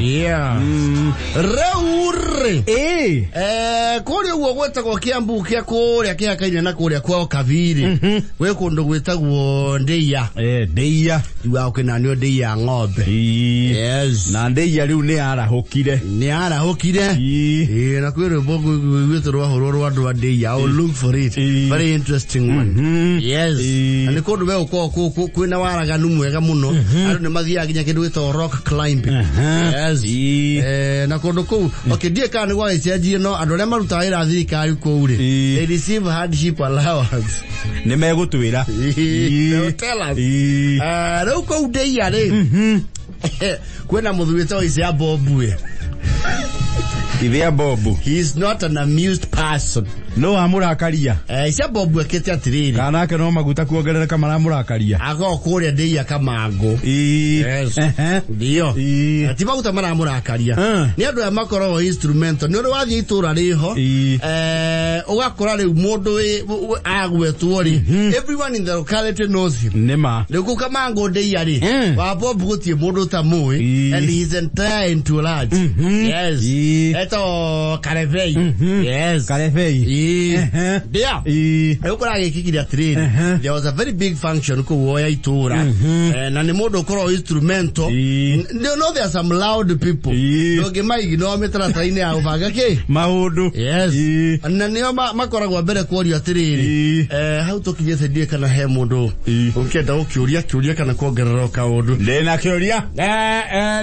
Yeah. Raure. Kuri uwo gwetagwo Kiambu kia kuria kia kaine na kuria kwao Kaviri. We kundu gwetagwo Ndeiya. Ndeiya. Iwa ukina nio Ndeiya ng'ombe. Yes. Na Ndeiya riu ni arahukire. Na kwere bogo gwetoro hororo andu a Ndeiya. I'll look for it. Very interesting one. Yes. And kundu we uko kwina waraganu mwega muno. Andu ni mathia ginya kindu gwetagwo rock climbing. Yes. Na kundu ku okay die kana gwa icianjie no andu aria marutaga ira thirikari ku ri they receive hardship allowance ni megutwira tell us ro ku Ndeiya ri kwena muthuri to isia Bobu Ithia Bobu. He is not an amused person. No amurakaria. Isia Bobu akete atiriri. Kana ke no maguta kuongerereka maramurakaria. Ago kuria Ndeiya Kamango. Yes. Ndio. Ti maguta maramurakaria. Ni andu ya makoro instrumental. Ni ro wathi itura riho. Ugakora riu mundu agwetwo ri. Everyone in the locality knows him. Nema. Riku Kamango Ndeiya ri. Wa Bobu gutie mundu tamui and he is entire into large. Yes. Eto Karevei. Yes. Karevei. There. There was a very big function ko woya itura. Na ni modo koro instrumento. You know there are some loud people. No ge mai no metra taine a uvaga ke. Mahudu. Yes. Na ni makora gwa bere ko ri atiriri. How to kinyese die kana he modo. Ukenda ukiuria kana kuongerera kaundu. Ndena kiuria.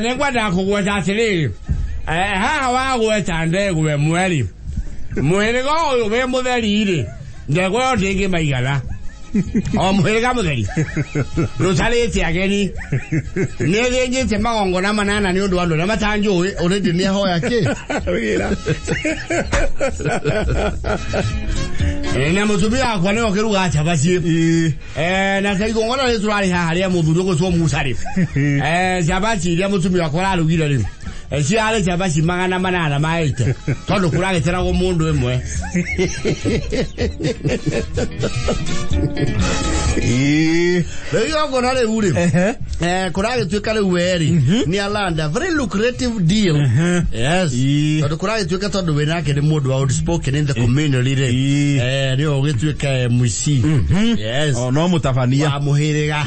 Ne gwada kugweta atiriri. Ha wa gweta ndegwe mweri. Muheriga uyu we mutheri ri ndego ndingi maigana o muheriga mutheri rutarite ageni ne ngiite magongo na manana ni undu andu na matanjui already ni hoya ke wira na mutumia akwa ne okiruga acha basi na sai gongona le turari ha haria muthuri ko so musari jabachi ria mutumia akwa arugire ri si ale jabachi magana manana maite tondo kurage tera go mundu emwe Leo gona le uri kurage tuka le weri ni alanda very lucrative deal. Yes. Tondo kurage tuka tondo wenake ni mundu outspoken in the community re ni ogituka Muici. Yes. Oh no mutafania wa muhiriga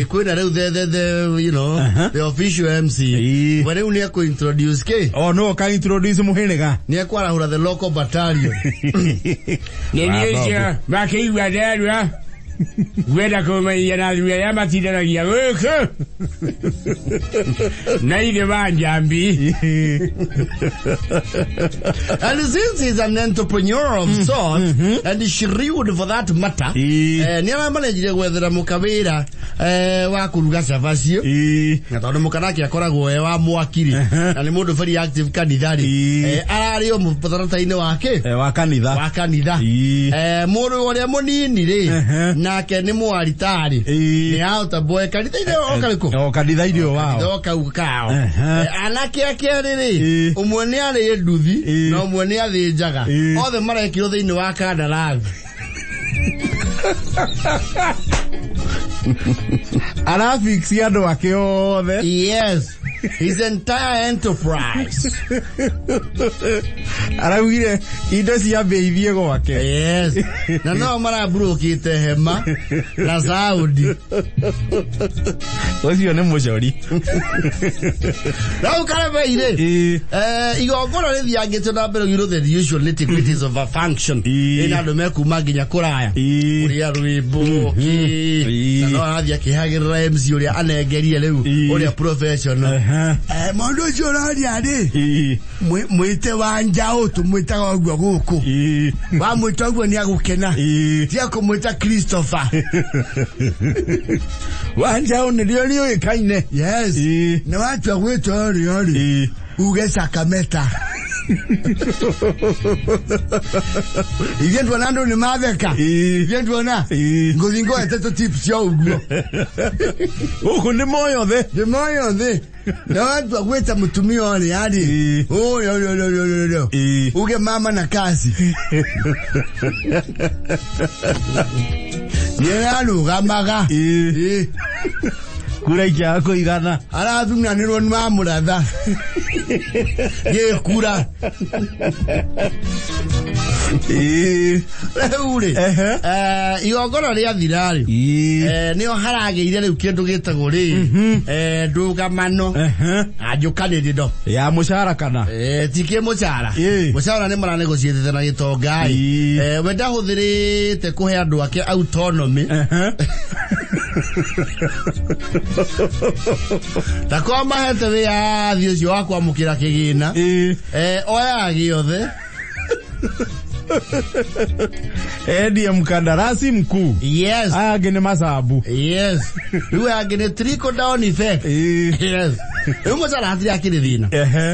kwina reu the you know the official MC wale unia ko introduce ke no ka introduce muhiriga ni akwarahura the local battalion ni niye bakiwa derwa weda ko mai yana duya ya matidana ya weke naide banjambi and since he's an entrepreneur of sorts and shrewd for that matter ni ana manejire gwethera mukabira wa kuruga savasio na tondu mukanaki akoragwo wa mwakiri na ni mundu very active kanithari ari o mupatarata-ini wake wa kanitha mundu uria munini ri nake ni mwaritari ni auta boy kanitha-ini okariko kanitha-ini wao ndokau anake akeriri umwe ni ari nduthi na umwe ni athinjaga othe marekirwo thiini wa kandarathi arafixi andu ake othe. Yes, his entire enterprise. Aragire indo cia beithie gwake. Yes. Na no mara brokite hema na Saudi. Ocio ne mucori. Na ukara beire. Igogora ri thiangite na mbere you know the usual nitty-gritties of a function. Ina ndo mekuma nginya kuraya. Uria rwimbo. Na no athia kihagirira MC uria anengerie riu uria professional. Mondo jorari ari. Mwite wanja utu mwita ogwo guku. Wa mwita ogwo ni agukena. Tia ko mwita Christopher. Wanja unilio lio ikaine. Yes. Na watu agweto ari. Ugesa kameta. Igendu nando ni maveka. Igendu na. Ngozingo eteto tips yo ugwo. Uko ni moyo the. De moyo the. Na watu agweta mutumio ali hadi. Oh yo. Uge mama na kazi. Yena lugamaga. kura ikiako igana arathunganirwo ni mamuratha kura uri igongona ria thirari nio harageire riu kindu gitagwo ri ndugamano anjukanirindo ya mucara kana tike mucara ni marane gociethete na gitongai wenda huthirite kuhe andu ake autonomy takwa mahete wia thi ucio wa kwamukira kigina oya giothe Edi mkandarasi mkuu. Yes. Aya gene masabu. Yes. Uwe agene trickle down effect. Yes. Umo sala hatiri akiri thina.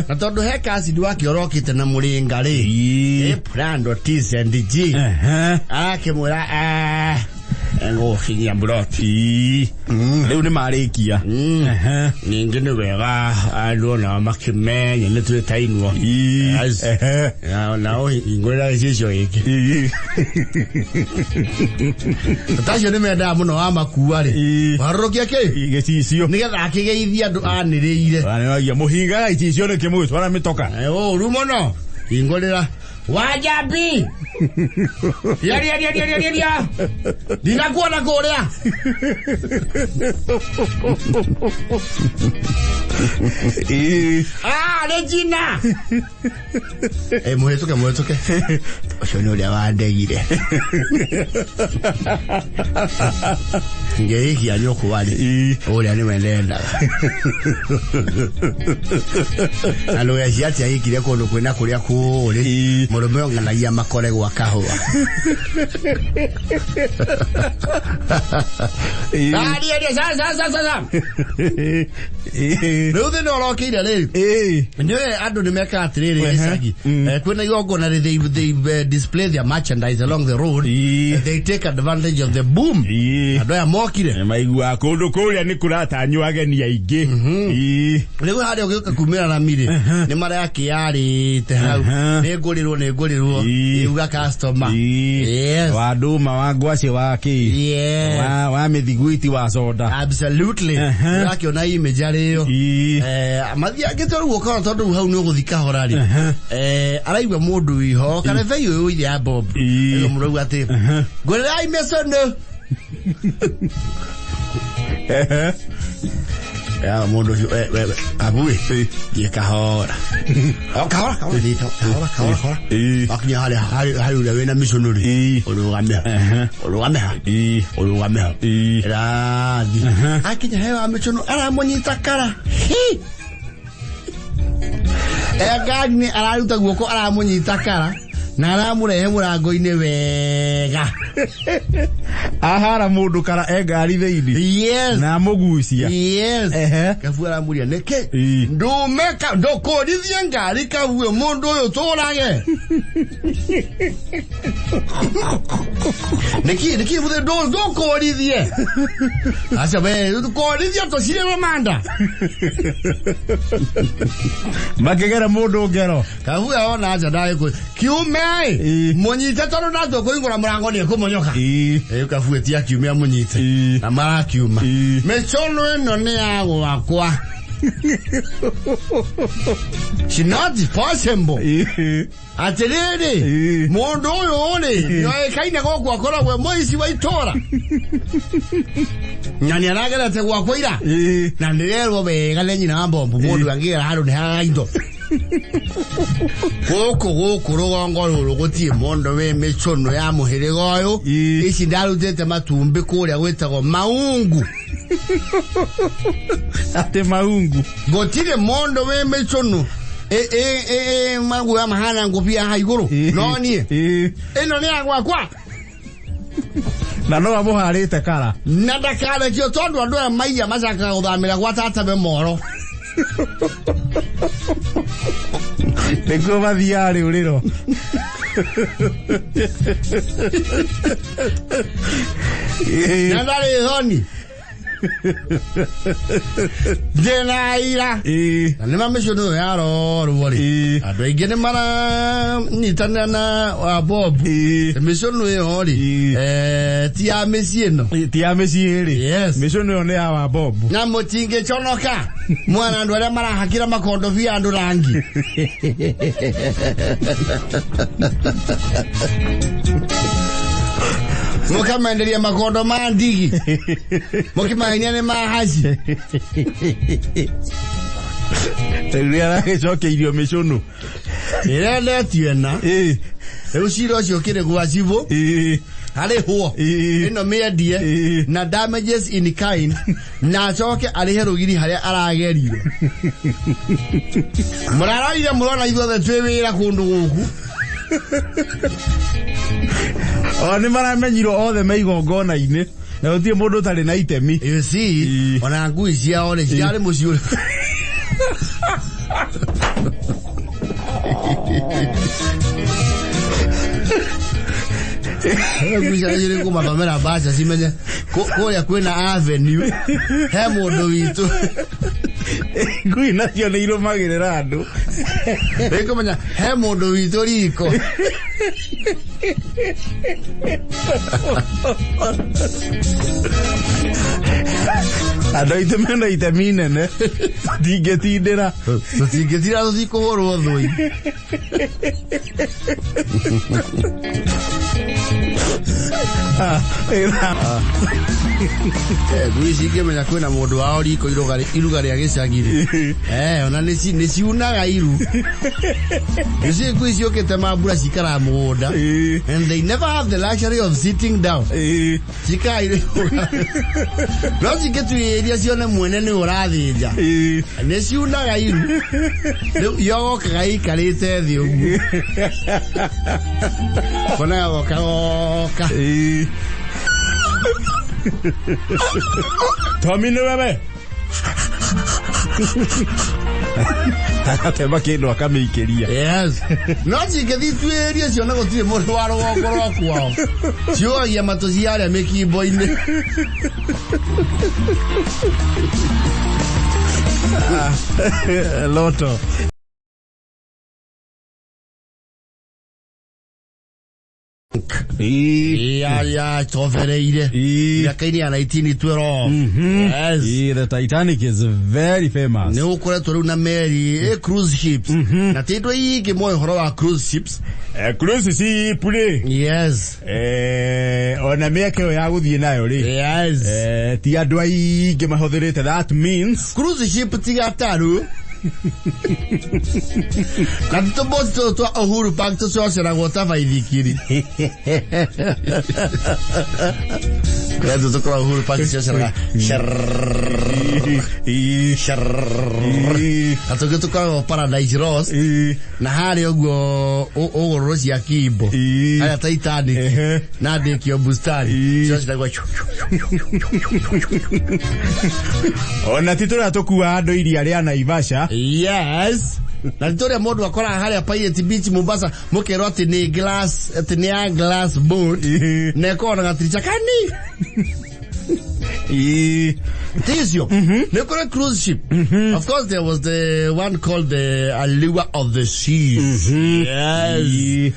Na tondu he acid wake orokite na muringa ri. Prando T and G. Akimura ngo finya broti. Leo ni marikia. Ninge ni wega alo na makimenya ne tu tainwo. Yes. Na ingora cisho iki. Tacio ni menda muno wa makuwa ri. Warokia ke? Igecisio. Nigetha akigeithia andu aniriire. Anagia muhinga icisio ni kimwe twara mitoka. Rumo no. Ingorira Wajabi. Ya. Dinakuona kuria. Regina. Muhetuke. Ocio ni uria wandegire. Ngeikia nyoku wali. Uria ni wendenda. Alo ya ciati aikire kundu kwina kuria kuri. Murume onganagia makore gwa kahua. Sasa. Ruthe no rokire ri. Niwe andu ni meka atiriri gicagi. Kwina igongona ri they display their merchandise along the road. They take advantage of the boom. Andu ya mokire. Maigua kundu kuria ni kuratanywa ageni aingi. Riu hari ugiuka kumira na mire. Ni mara yake yari te hau. Ni ngurirwo. Iuga customer. Yes. Wa nduma wa ngwaci wa ki. Yeah. Wa mithiguiti wa soda. Absolutely. Yake ona image ariyo. Mathia gitoru gukora tondu hau ni uguthika horari. Araigwa mundu iho kana thai uyu ile ya bob. Ego murauga ati. Ngorera imesono. Ya mundu abui ye kahora. Kahora. Akinya hali ule wena missionary. Olugamea. Radi. Akinya hewa missiono ara monyita kara. Gani araruta guoko ara monyita kara. Na aramurehe murango-ini wega. Ahara mundu kara engari theini. Yes. Na mugucia. Yes. Kafu aramuria neke. Ndumeka ndokorithia ngari kafu mundu uyu turage. Niki muthe ndokorithie. Acha we ndokorithia tocire mamanda. Makegera mundu ngero. Kafu ona acha ndai ku. Kiume munyite tondu natwo kuingura murango ni kumonyoka. Kafuetia kiumia munyite. Na mara kiuma. Mechono eno ni ago wakwa. It's not possible. Atiriri. Mundu uyu uri. Yo kaine goko akora we Muici wa itora. Nyani anagera te gwa koira. Na ndirerwo wega lenyina mbombo mundu angira haru ni haindo. Goko rugongo ruru gutie mondo we mechono ya muhirigo uyu. Ici ndarutete matumbi kuria gwitagwo maungu. Ate maungu. Gotire mondo we mechono. Mangu ya mahana ngupia haiguru. No nie. Eno ni agwakwa. Na no amuharite kara. Na dakara kio tondu andu ya maiya macaka guthamira gwa tata be moro. Nikuo mathiari uriro. Na ndari thoni. Jenaira. Nima mishono yaro ruwari. Adwege mara nitana na Bob. Mishono yori. Tia mesieno. Tia mesieri. Yes. Mishono yone ya Bob. Na motinge chonoka. Mwana ndwara mara hakira makondo vya andu rangi. Muka maendelea makondo mandigi. Muki mahanyane mahaji. Teria ke choke idio mishono. Irele tiena. Eushiro shokire kuwachivo. Hale huo. Ino media na damages in kind. Na choke alihero giri hale aragerire. Murara ira murona itho twewira kundu guku. Ni mara menyiro othe meigo ngona ine na utie mundu tari na itemi. You see, ona ngui cia ole ciare muciure. Ngui cia kuma pamera bacha simenye koya kwena avenue he mundu witu. Ngui nacio ni irumagirira andu. Kumenya he mundu witu riko. Ado itemena itemine ne. Digetidera. Digetira do ziko horo doi. Luisi que me la cuena modo ahora y con ilugar ya que se agire. Ona nesi unaga iru. You see kuisio que te mabura sikara moda. And they never have the luxury of sitting down. Sika ile. No si que tu edición muene ni orade ya. Nesi unaga iru. Yo kai kalite dio. Kona oka. Tommy no bebe. Takatema kendo akamikeria. Yes. No si que di tu area si ona gotire moto waro wokoro kwao. Sio ya matozi yale meki boine. Loto. Yeah, tovereire. Ya kaini ana itini twero. Yes. The Titanic is very famous. Ne ukora toru na meri cruise ships. Na tito yi ke mo horo wa cruise ships. Cruise ship pule. Yes. Ona meke ya guthie nayo ri. Yes. Ti andu ai ke mahotherete, that means cruise ship tigataru. Kanto bosto to Uhuru Park to so sera gota vaidikiri. Kredo to Uhuru Park so sera. Ato que to ka Paradise Rose. Na hali ogo Rose ya kibo. Aya Titanic. Na de ki obustani. So sera gwa. Ona titula tokuwa ando iria ria Naivasha. Yes. Na Victoria modu wakora hali ya Pirate Beach Mombasa mokero ati ni glass boat. Neko na ngatricha kani. Tizio. Neko cruise ship. Of course there was the one called the Allure of the Seas. Yes.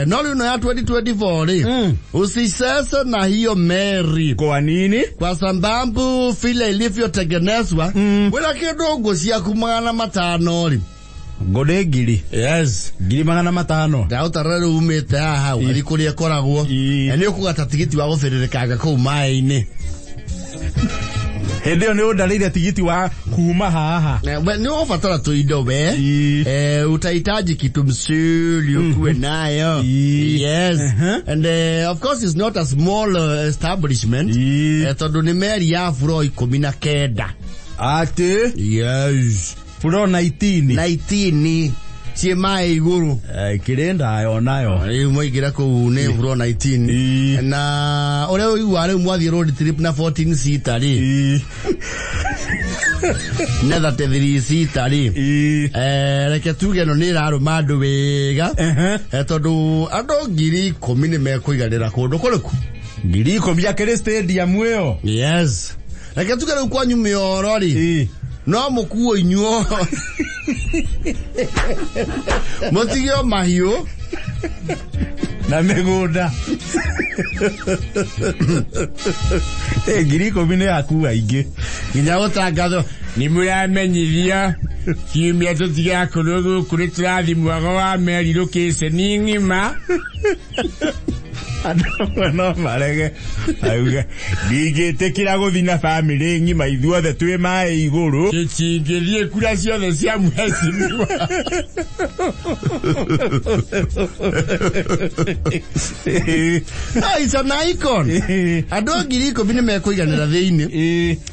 Noli no ya 2024. Usisasa na hiyo meri. Kwa nini? Kwa sababu vile ilivyotengenezwa wala kidogo si ya kumana matano. Gode gili. Yes. Gili magana matano. Da utarare umete aha walikuri yakoragwo. Eni okugata tigiti wa gufererekaga ku maini. Ndio ni udalile tigiti wa kuma haha. Ni ofatara to idobe. Utahitaji kitu msuli ukuwe nayo. Yes. And of course it's not a small establishment. Todo ni meri ya furo 19. Ate? Yes. Furo 19. Chiema iguru. Kirenda ayo nayo. Mwigira ku ne furo 19. Na ole wale mwathi road trip na 14 seater ri. Neda te 3 seater ri. Reke tuge no ni raro mandu wega. Tondu ando ngiri 10 ni mekuiganira kundu kuriku. Ngiri 10 ya kere stadium yo. Yes. reke tukare kwanyu mioro ri no mukuo inyuo motigio mahio na migunda ngiri 10 yakua ingi nginya gutangatho ni muramenyithia kiumia tutiga kurugu kuri turathi mwaga wa meri rukise ni ngima no marege auga ndigitikira guthina family ngima ithuothe twi mai iguru kicingithie kura ciothe cia mwecimiwa it's an icon andu ngiri 10 nimekuiganira thiini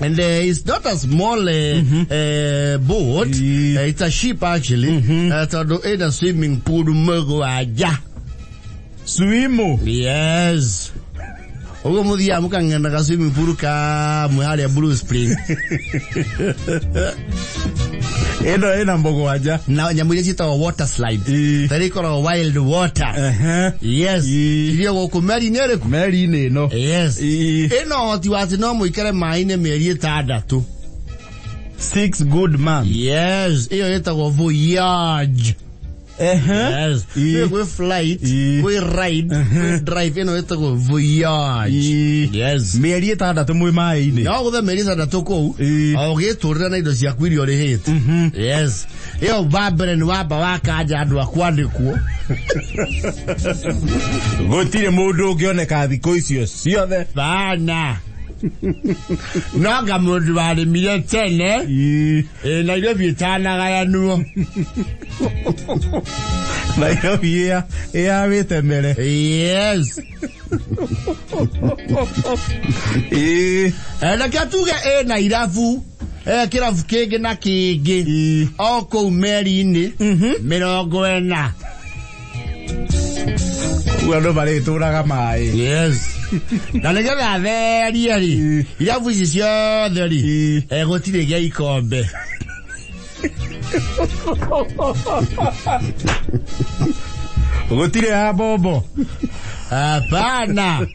and it's not a small boat it's a ship actually tondu ina swimming pool mugwanja swimo yes ogo muthia mukangenda ka swimming pool ka mwale Blue Spring ena mugwanja na nyamuria citawa water slide tarikoro wild water yes irio goku meri nereku meri no yes eno ti wati no muikare maine meri 6 6 good man yes iyo yetagwo voyage yes we flight we ride we drive eno yetagwo voyage yes meri 6 mwe mai-ini no guthe meri 6 kou ogiturira na indo cia kwiri ori hit yes iyo babere ni wamba wakanja andu akwandikwo gutire mundu ungioneka thiko icio ciothe bana noga mundu warimire tene Nairobi itanagayanuo Nairobi ya witemere yes na katuga na irafu kirafu kingi na kingi oko meri-ini 40 uando bari turaga mai yes na nigetha theria ri irafu ici ciothe ri gutire gia ikombe gutire ya bobo hapana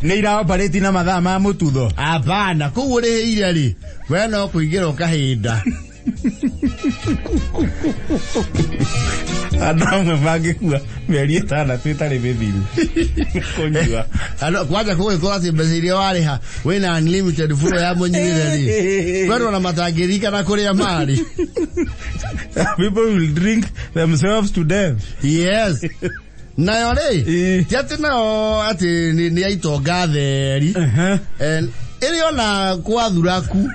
neira operate na mathaa ma mututho hapana kugu rihiire ri we no kuingira ukahinda adamwe magikua meri 6 itari mithiru kunyua kwaja kugo ati mbeciria wariha wina unlimited full ya munyire ri kwero na matangirika na kuria mari people will drink themselves to death yes nayo ri tiati no ati ni aitonga theri iri ona kwathuraku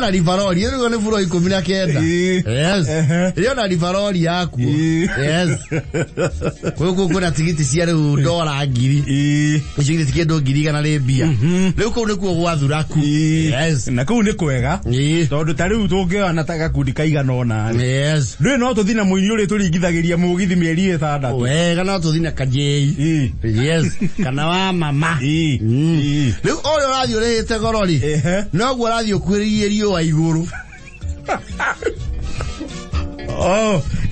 na rivarori ero ne furo 19 yes ero na rivarori yaku yes koko kuna tigiti cia riu dola ngiri icigire tikiendo ngiri kana ri mbia riu ko ne kuo gwathuraku yes na kau ni kwega tondu tariu tungiona ta gakundi kaigana ona yes riu no tuthina muini uri turingithagiria mugithi mieri 6 wega no tuthina kajei yes kana wa mama riu oyo radio rete gorori no gwa radio kwiririe wa iguru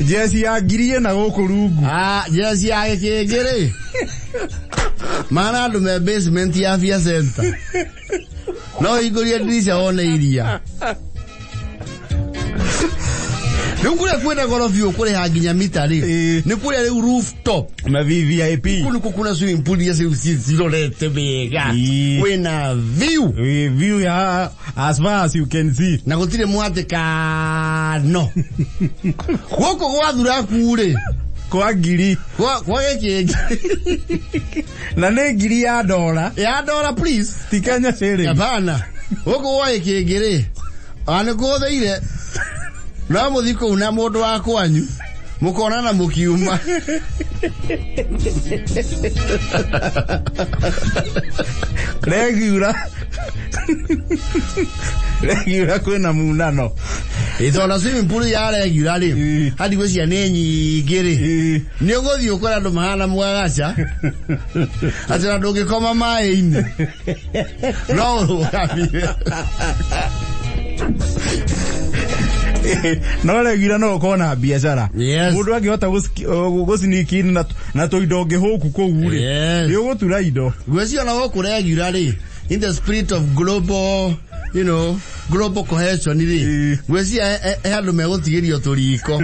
jesi ya girie na gokurungu jesi ya kegere mana ndo me basement ya Afya Center no igoria dirisha one iria Nukule kwenda gorofio kule haginya mitari ni kule le rooftop na VIP kuna swimming pool ya zilolete bega wena view ya as far as you can see na gutire mwate ka no woko gwathura kure kwa ngiri kwa geke na ne ngiri ya dollar please tikanya sere hapana woko wa ekegere ane gotheire na muthiko una mundu wa kwanyu mukona na mukiuma Regiura kwina munano ithona swimming pool ya regiura ri hadi gwe cia ne nyingi ri ni uguthi ukora andu mahana mwagaca ati na ndungikoma mai-ini no rugamire No regira no kona biashara. Mundu angihota gucinikini na toindo ngihuku kou ri. Ni ugutura indo. Gweci ona gukuregira ri. In the spirit of global, global cohesion ri. Gweci andu megutigirio turiko.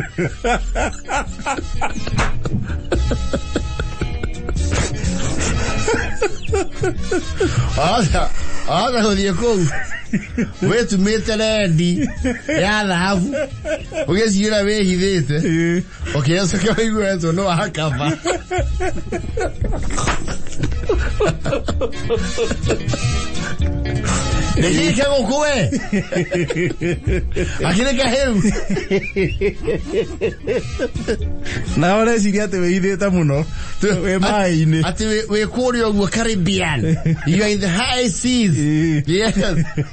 Asa kuthie kou witumite rendi ya thahabu ugiciira wihithite ukiacoka waiguetwo no hakaba nigike gukuwe akireka heru na ureciria ati wihithite muno we mai-ini ati we kuria uguo Caribbean, you are in the high seas. Yes,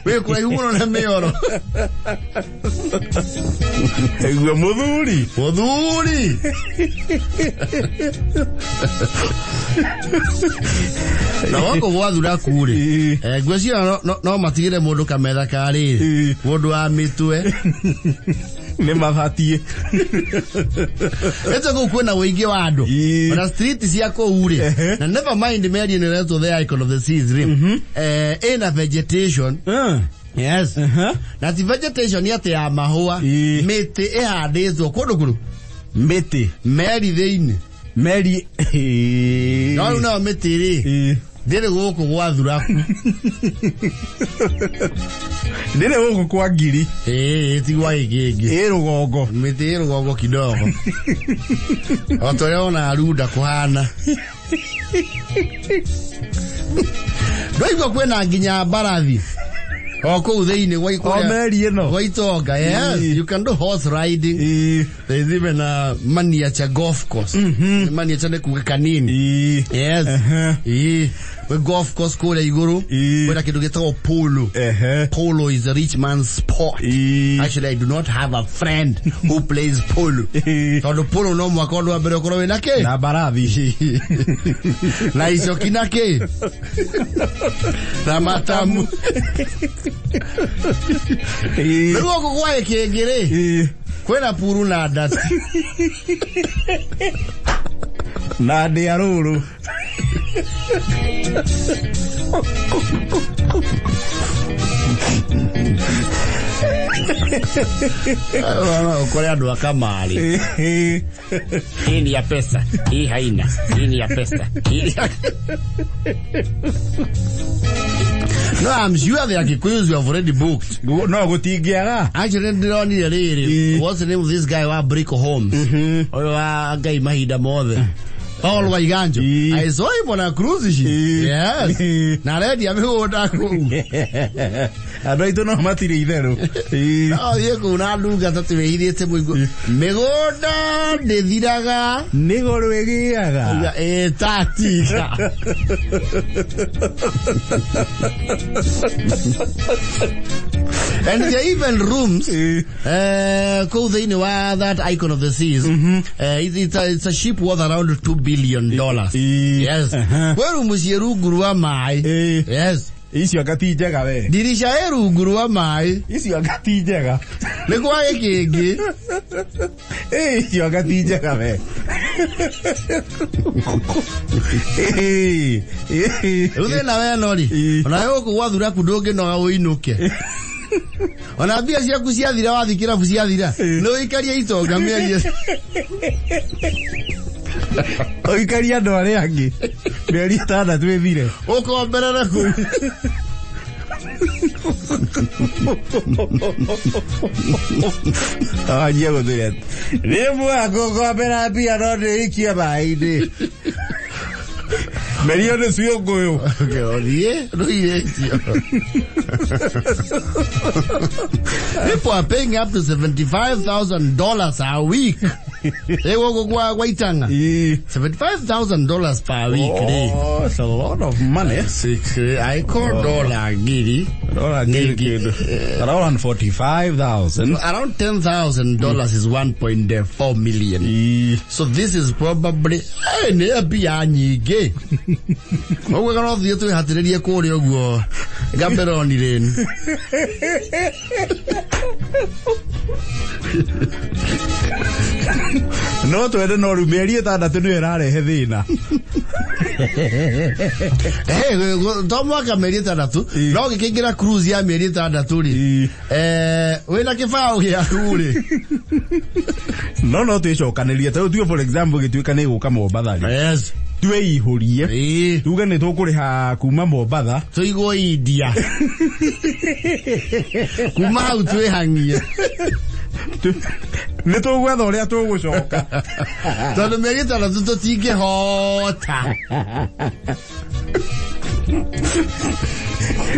we kuraihu muno na mioro eguo muthuri na wako gwathura kuri ngweciria no matigire mundu kametha kari mundu wa mitwe ni mabatie eto kwena wingi wa andu na street cia kou ri na never mind Mary ni reto the icon of the seas rim in a vegetation yes na ti vegetation yate ya mahua miti ihanditwo kundu miti Mary theini Mary no miti ri ndire guku gwathuraku ndire guku kwa ngiri ti gwa igingi rugongo miti rugongo kidogo otoyona arunda kuhana ndoigwa kwena nginya mbarathi kou theini gwaitonga. Yes, you can do horse riding. There's even a miniature golf course. Miniature ne kuga kanini. Yes. We golf course kule iguru. Wena kitu gitagwo polo. Polo is a rich man's sport. Actually, I do not have a friend who plays polo. So polo no mwakondo wa bere koro nake na barathi na isoki nake na matamu Lugo kugwaye kegere kwena puru na dati na de aruru Ukole andu akamari hii ni ya pesa, hii haina, hii ni ya pesa, No, I'm sure the Akikuyus you have already booked. No, gutingiaga. Actually, ndionire riri. What's the name of this guy wa Brico Homes? Wa guy mahinda mothe. Paul Waiganjo. I saw him on a cruise ship. Yes. Na ready amehoda ku. Ado ito no matiri idero. No, yeko na luga tatu wehithite muigo. Megoda ndethiraga nigorwegiaga. Tatika. And there are even rooms called that icon of the seas. It's a ship worth around $2 billion. Yes. Where musieruguru wa mai. Yes. Isi akati njega we. Dirisha eruguru wa mai. Isi akati njega. Nekwa ekege. Isi akati njega we. Ude na we nori. Ona yoko wathura kudoge no uinuke. Ona bia cia kuciathira wathikira buciathira. No ikaria itonga meri. Oikaria andu aria angi. Meri tana twithire. Ukomberera ku. Aje guthire. Rimwe gukombera bia no ndikia baide. Meri one suyo goyo. Okay, orie, no iretio. People are paying up to $75,000 a week. They go Waitanga. $75,000 per week. Oh, it's a lot of money. I call dollar giri. Around 45,000. Around $10,000 is 1.4 million. So this is probably nyige. We're gonna have to have to No twende no rumerie tandatu ni irarehe thina. To mwaka meri tandatu no gikingira cruise ya meri tandatu ri wina kibao giaku ri no twicokanirie ta tu for example gituika ni guka Mombatha. Yes. Tweihurie tuge ni tukuriha kuma Mombatha tuigwo India kuma hau twihangie ni tugwetha uria tugucoka tondu meri tandatu tutingihota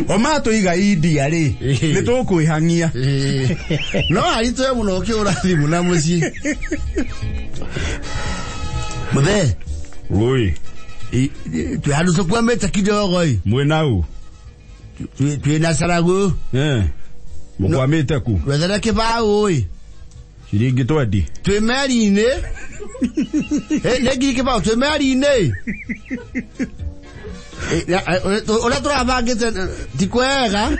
Omatuiga India ri ni tukwihangia no aritwe muno ukiura thimu na muci muthe oi tu handu tukwameta kidogo i mwenau tu na saragu mukwamete ku wethera kibao oi shiringi 20 tu meri-ini negi kibao tu meri-ini ora turabangite tikwega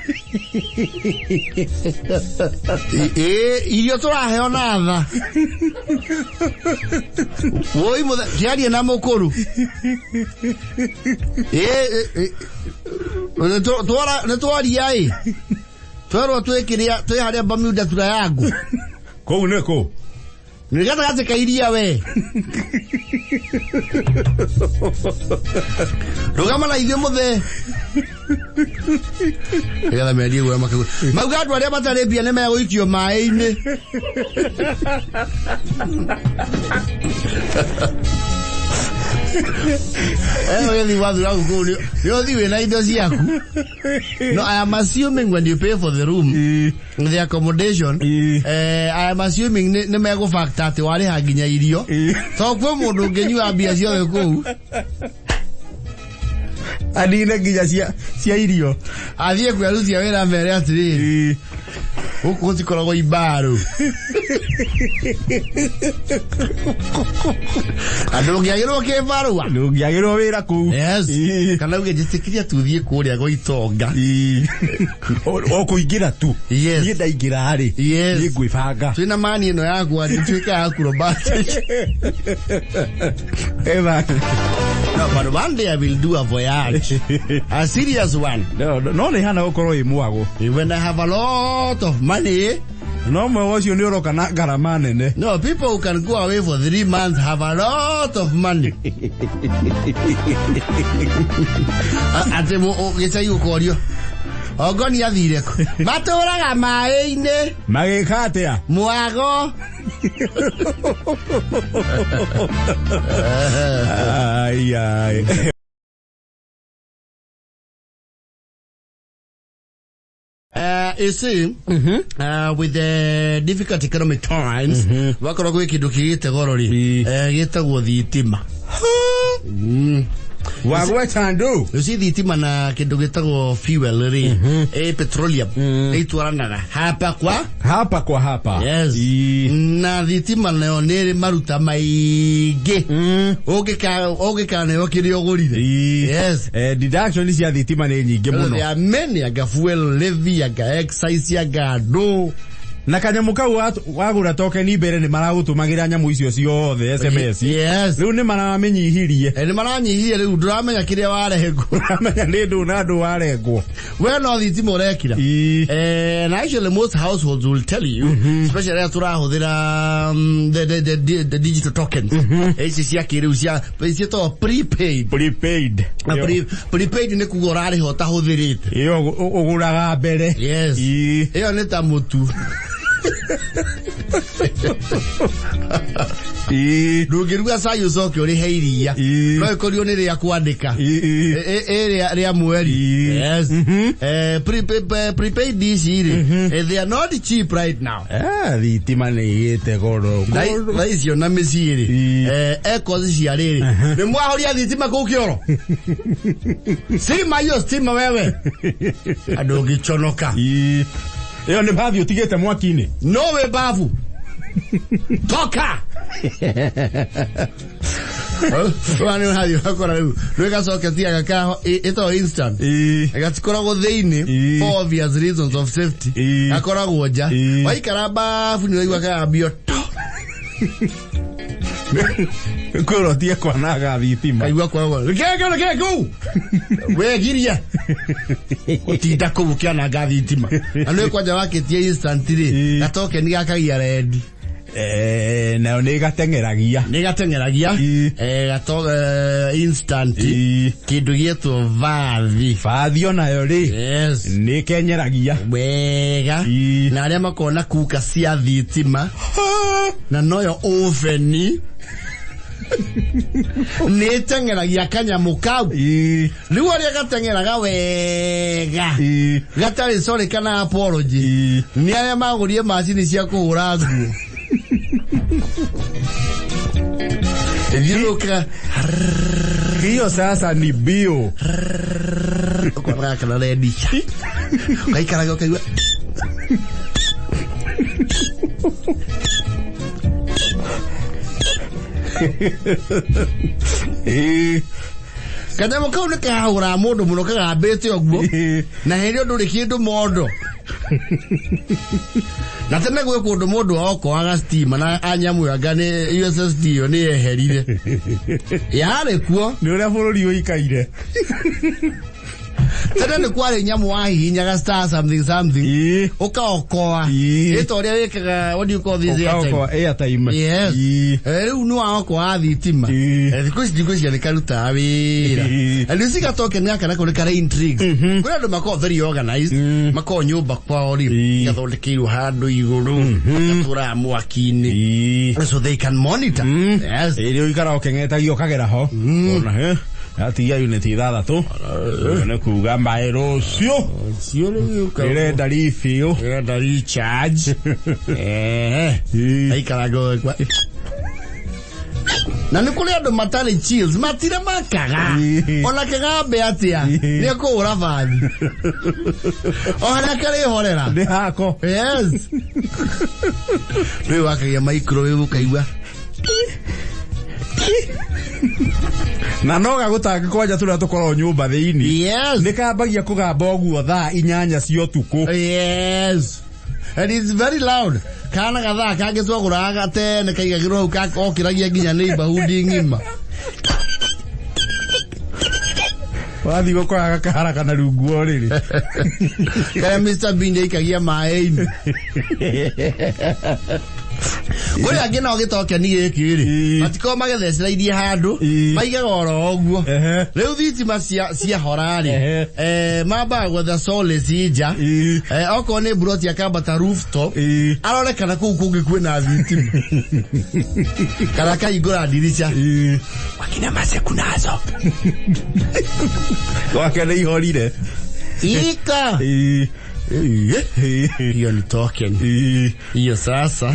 irio turaheo natha woi muthe kiarie na mukuru ne twaria i twerwo twikiria twi haria Bermuda tura yangu kou neko nigata gatika iria we rugama na ithio muthe ela me digo makagu magatu aria batare bia ne megoikio mai-ini Really wadu yangu kuli yo diwe na indo ciaku. No, I am assuming when you pay for the room the accommodation I am assuming ne mego factor ati wale haginya irio so kwe mundu ngenyua bia cio ku adine ginya cia irio athie kwerucia wira mbere atiri huku tikoragwo ibaro ndungiagirwo kibarua ndungiagirwo wira ku kana uge jitikiria tuthie kuria go itonga o kuingira tu ni ndaingira ari ni ngwibanga twina mani ino yaku atwika acrobatic eva. No, but one day I will do a voyage, a serious one. No, they hana okoro imwago. When I have a lot of money. No, my was you neuro kana garamane ne. No, people who can go away for 3 months have a lot of money. Ate mo geta yu korio. Ngoni athire ku. Maturaga mai-ini. Magikatia. Mwago. Ay ay. You see, with the difficult economic times, wakora gwe kindu kigite gorori, gitagwo thitima. Wagwe chandu. You see thitima na kindu gitagwo fuel ri, petroleum. Itwaranaga hapa kwa hapa. Yes. Na thitima nayo niri maruta maige. Ogeka nayo kiri ogurire. Yes. Deduction is ya thitima ni nyingi muno. There are many aga fuel levy, aga excise, aga do. Na kanyamu kau wagura tokeni mbere ni maragutumagira nyamu icio ciothe SMS. Yes. Riu ni maramenyihirie. Ni maranyihirie riu nduramenya kiria warehego. Uramenya ni ndu na ndu warehgo. We no thitima urekira. And actually most households will tell you, especially as turahuthira the digital tokens. Eci cia kiriu cia to prepaid. Prepaid ni kugura ri hota huthirite. Iyo uguraga mbere. Yes. Iyo ni ta mutu. Ndugiruga sayo soke uri heiria no ikorio ni ria kwandika ria mweri. Yes. Prepaid this year they are not cheap right now. Thitima ni yete goro icio na miciri ekozi cia riri ni mwahoria thitima ku kioro stima wewe andu gichonoka. Iyo ni bathi utigete mwaki-ini. No we bavu. Toka. Wani hayo hakora riu. Rwega soketia gaka ito instant. Agatikora theini for obvious reasons of safety. Akora goja. Waikara bafu ni waigwa ka bioto. Koro tia kwa naga thitima. Aigwa kwa. Go. We giria. Utinda kubukia na thitima. Anu kwaja wake tie instant ri. Gatoke ni gakagia red. Na ni gatengeragia gato instant kindu gieto vathi onayo ri yes ni kenyeragia wega na aria makona kuka cia thitima na noyo oveni ni tengeragia kanyamu kau riu aria gatengeraga wega gatari sorry kana apology ni aria magurie macini cia kuhura nguo Eviruka hiyo sasa ni bio kwa kana ready kai karaga kai kada mo kauna ka haura mundu muno kaga bete ogwo na herio nduri kindu mondo na tena gwe kundu mundu oko aga stima na anyamu yagane USSD yo ni eherire yare kuo ni uria bururi uikaire tena ni kware nyamu wahihinya ga star something ukaokoa itoria wekaga what do you call this airtime yes riu ni wako athitima thikuci ni karuta wira alisiga toke ni akana kule kare intrigue kuna ndo mako very organized mako nyumba kwa ori gathondekiru handu iguru gatura mwakini so they can monitor yes riu ikara okengetagia kagera ho ona ati ya unit ithathatũ ne kuga mbaero cio ire ndari fio ire ndari charge aikarago kwa na nikule andu matari chills matire makaga ona kagambe atia ni kuura vathi ona kare horera ndi hako yes riu akagia microwave kaigwa na noga gutanga kwanja turia tukoro nyumba thiini yes nikambagia kugamba oguo thaa 8 cia utuku yes and it's very loud kana gathaa kange twaguraga tene kaigagirwo hau ka okiragia nginya neighborhood ngima wathi gukora kahara kana rungu riri kana Mr Bean ikagia maini Gori agena ogitoke ni gikiri atiko magethecera irie handu maigaga oro oguo riu thitima cia horari mamba gwetha solace ija oko ni broti akambata rooftop arore kana kuu kungi kwina thitima kana kaigura dirisha wakina maseku nazo wakene ihorire ika hiyo ni token hiyo sasa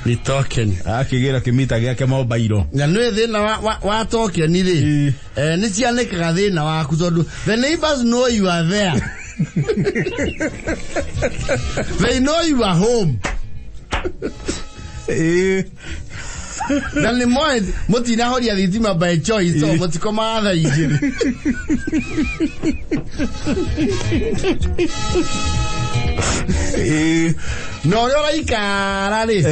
ni token akigira kimita giake mobile na nwe thina wa token ri ni cianikaga thina waku tondu the neighbors know you are there they know you are home na ni moe mutina horia thitima by choice so mutikoma tha igiri no yora ikara ri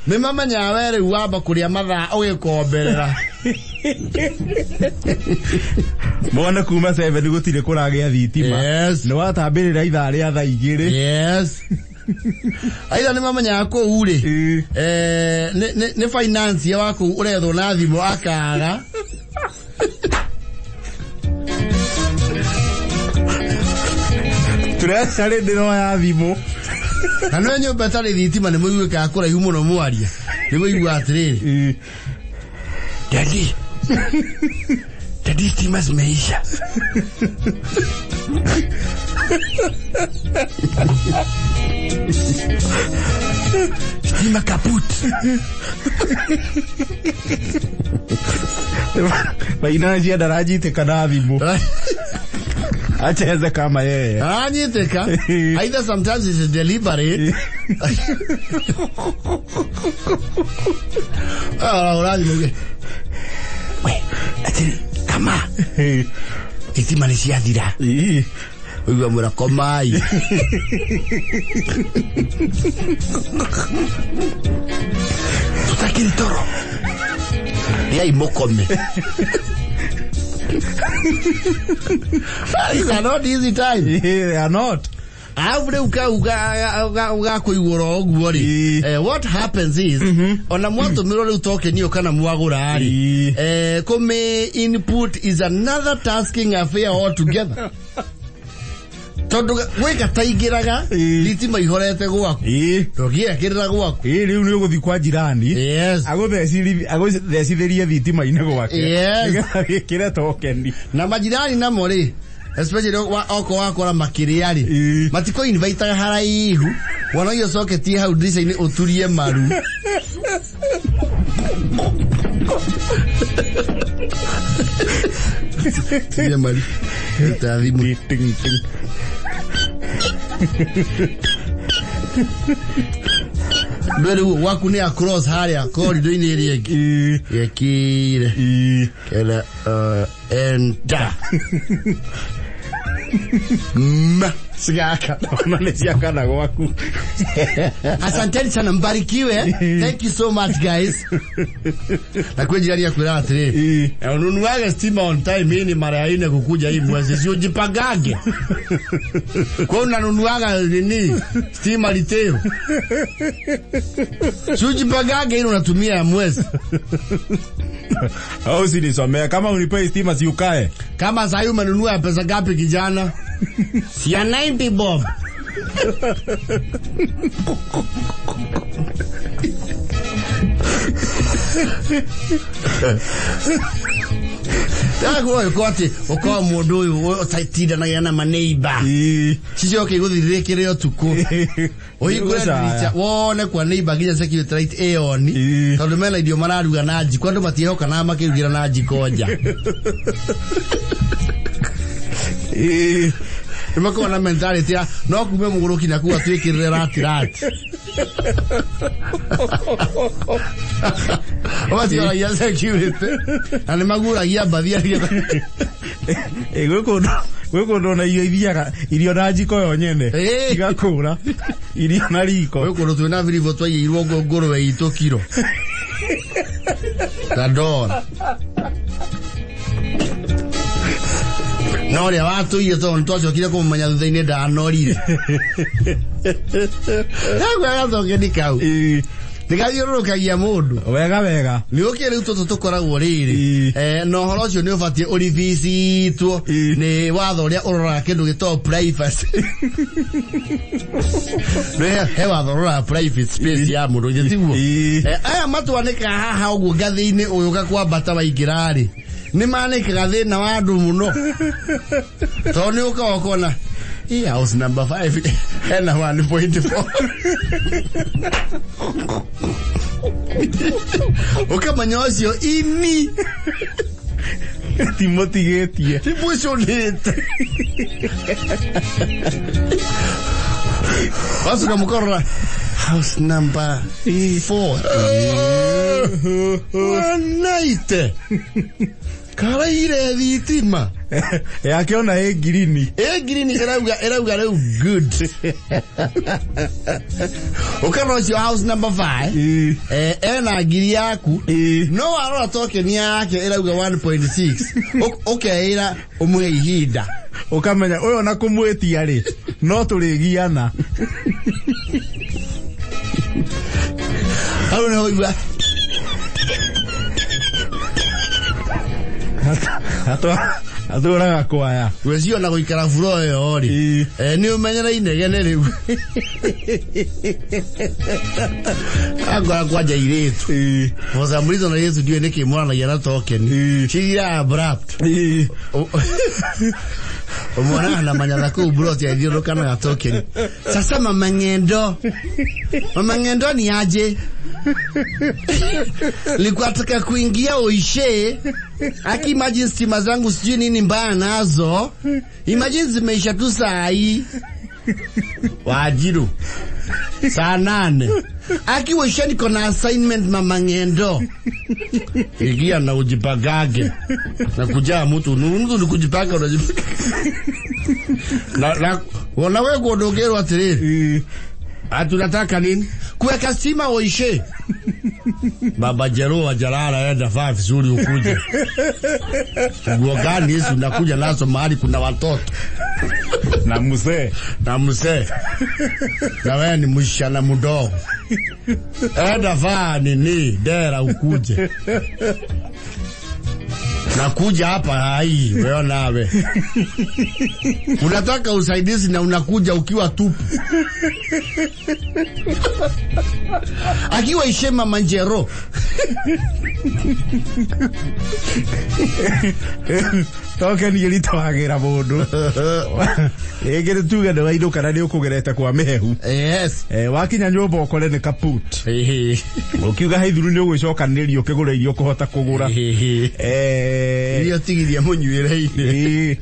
ni mamanya were wamba kuria matha ugikomberera mwana kuma 7 gutire kuragia thitima yes no watambirira ithaa ria thaa igiri yes aida ni mamanya ko ure ne finance ya wako uretho na thimo akaga turasare ndino ya thimo na no nyumba tari thitima ni muigwika akura ihumo no mwaria ni muigwa atiriri Daddy stima zimeisha stima kaput baina daraji te kadavimo acheze kama yeye anyiteka either sometimes it's deliberate ati kama thitima ni ciathira uigua mura komai tutakiri toro yai mokome. These are not easy time. They are not. What happens is on a mwanto mirole utoke niyo kana muagura ari kome input is another tasking affair altogether. Tondu weka taigiraga thitima ihorete gwaku togia kirira gwaku riu ni uguthi kwa jirani aguthecithirie thitima ine gwaku kire tokeni na majirani na mori especially oko wakora makiriari matiko invite haraihu wana yo socket hau ndisa ini uturie maru tiye mari tavimu ting ting Beru waku ni across haria corridor ini eri yakire kela enter sigaka Malaysia kana gwaku. Asanteni sana mbarikiwe. Thank you so much guys. Na kwa jirani ya kwira atri. Ununuaga stima on time ni mara ine kukuja hii mwezi sio jipagage. Kwa unanunuaga nini? Stima liteo. Sio jipagage ile unatumia ya mwezi. Au sinisomea kama unipe stima si ukae. Kama sasa umenunua pesa ngapi kijana? Si ya 90 bob. Tago yokote okwa mundu uyu otaitida na yana maneiba. Sisi okay guthirikire otuko. Oyigure ndicha wone kwa neiba ginya security right eoni. Tondu mena idio mararuga na nji kwando matihoka na makirugira na nji koja. Imako na mentality ya no kume muguruki na kuwa twikirire rati. Wasi wala ya security. Ani magura ya badia. Gweko ndona iyo ithiaga irio na njiko yo nyene igakura irio na riko gweko ndo twina vilivo twayirwo ngorwe itu kiro tadora Nori watu iyo to ntocho kile kumanya thutha-ini ndanorire Agwa gacoke ndikau Ndigayurukagia mundu wega ni ukire uto tukoragwo riri no horo cio ni ubatie urivicitwo ni watho ria urora kindu gito privacy he watho urora private space ya mundu gitiguo aya matwanika haha uguo ngathi-ini uyu gakwambata waingirari ni manikaga thina wa andu muno to ni ukawakona house number 5 hena 1.4 ukamanya ucio ini timotigetie timushonete wasu kamukorora house number 4 naite kala ile thitima yakiona green erauga reu good ukanocio house number 5 ena ngiri yaku no arora token yake erauga 1.6 ukeira umuhe ihinda ukamenya uyo na kumwetia ri no turigiana au no igwa Atura kwaya wezio na guikara furo yo ri ni umenyera inegene riu agora kwaja iretu for some reason Yesu ndio niki mwana yana token chira abrupt umwana na manyana ku brot ya ndio kana ya token sasa mama ngendo ni aje Likwataka kuingia uishe aki imagine stima zangu sijui nini mbaya nazo imagine zimeisha tu saa hii wajiru saa 8 akiwa ishani kona assignment mama ngendo ikia na ujipagage na kujaa mtu ni kujipaka unajipaka na wanawe kuondogerwa atiriri atunataka nini kuweka stima oishe baba jero wa jalala enda faa vizuri ukuje nguo gani hizi unakuja nazo mahali kuna watoto na mzee na wewe ni mshana mdogo enda faa nini dera ukuje nakuja hapa hai wewe nawe unataka usaidizi na unakuja ukiwa tupu akiwa ishema manjero toke ni elito agira mundu egere tuga ndo waido kana ni ukugereta kwa mehu yes wakinya nyumba okore ni kaput ukiuga haithuru ni ugwicokanĩria ukigura irio kuhota kugura irio tigiria munyuire-ini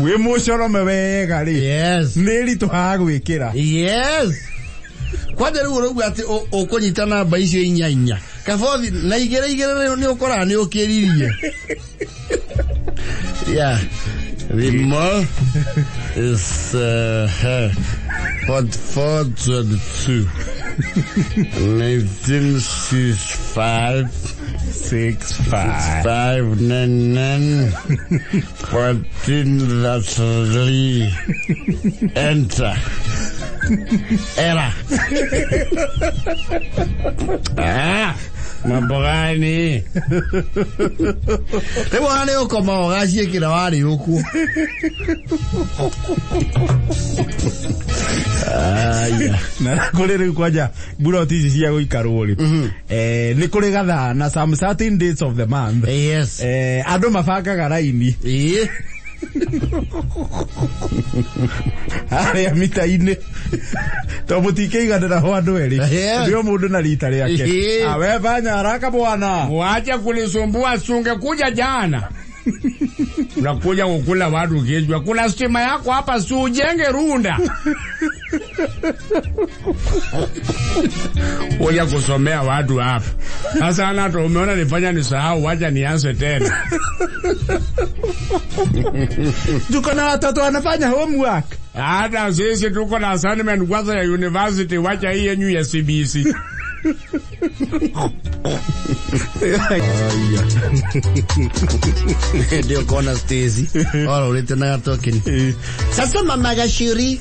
wi mucorome wega ri yes ni rito ha gwikira yes kwande riu uruga ati ukunyita namba icio 4 kabothi na igere ni ukora ni ukiririe yeah the more is 422 1965 599 14 enter era mambo gani leo hane uko maogacie kila wali huku aya na kule ri kwaja buro tici cia guikarwo ri ni kuri Gathaiya na some certain dates of the month yes andu mabangaga raini aria mita-ini to mutikeiganira ho andu eri ndio mundu na rita riake awe fanya haraka bwana waache kunisumbua sunge kuja jana unakuja kukula watu kijwa kuna stima yako hapa si ujenge runda oja kusomea watu hapa sasa ana to umeona nifanya nisahau wacha nianze tena tuko na watoto wanafanya homework hata sisi tuko na assignment kwanza ya university wacha hii yenyu ya CBC ndio kona stezi ora ulete na token sasa mama gashiri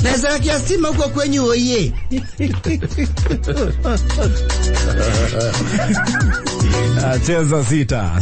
nasa kiasima huko kwenyu oye cheza sita